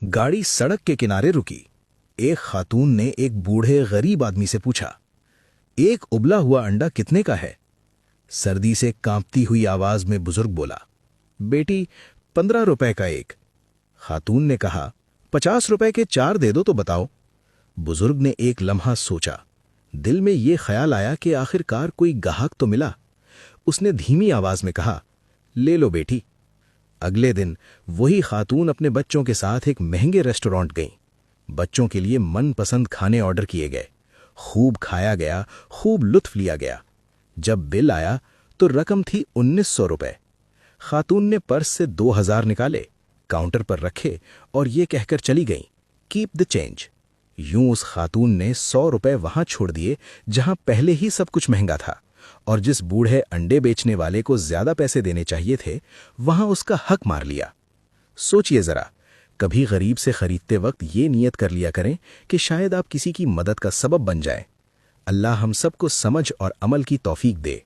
गाड़ी सड़क के किनारे रुकी। एक खातून ने एक बूढ़े गरीब आदमी से पूछा, एक उबला हुआ अंडा कितने का है? सर्दी से कांपती हुई आवाज में बुजुर्ग बोला, बेटी 15 रुपए का एक। खातून ने कहा, 50 रुपए के 4 दे दो तो बताओ। बुजुर्ग ने एक लम्हा सोचा। दिल में ये ख्याल आया कि आखिरकार कोई गाहक तो मिला। उसने धीमी आवाज में कहा, ले लो बेटी। अगले दिन वही खातून अपने बच्चों के साथ एक महंगे रेस्टोरेंट गईं। बच्चों के लिए मनपसंद खाने ऑर्डर किए गए। खूब खाया गया, खूब लुत्फ लिया गया। जब बिल आया तो रकम थी 1900 रुपए। खातून ने पर्स से 2000 निकाले, काउंटर पर रखे और ये कहकर चली गईं, कीप द चेंज। यूं उस खातून ने 100 रुपए वहां छोड़ दिए जहां पहले ही सब कुछ महंगा था, और जिस बूढ़े अंडे बेचने वाले को ज्यादा पैसे देने चाहिए थे वहां उसका हक मार लिया। सोचिए जरा, कभी गरीब से खरीदते वक्त ये नियत कर लिया करें कि शायद आप किसी की मदद का सबब बन जाएं। अल्लाह हम सबको समझ और अमल की तौफीक दे।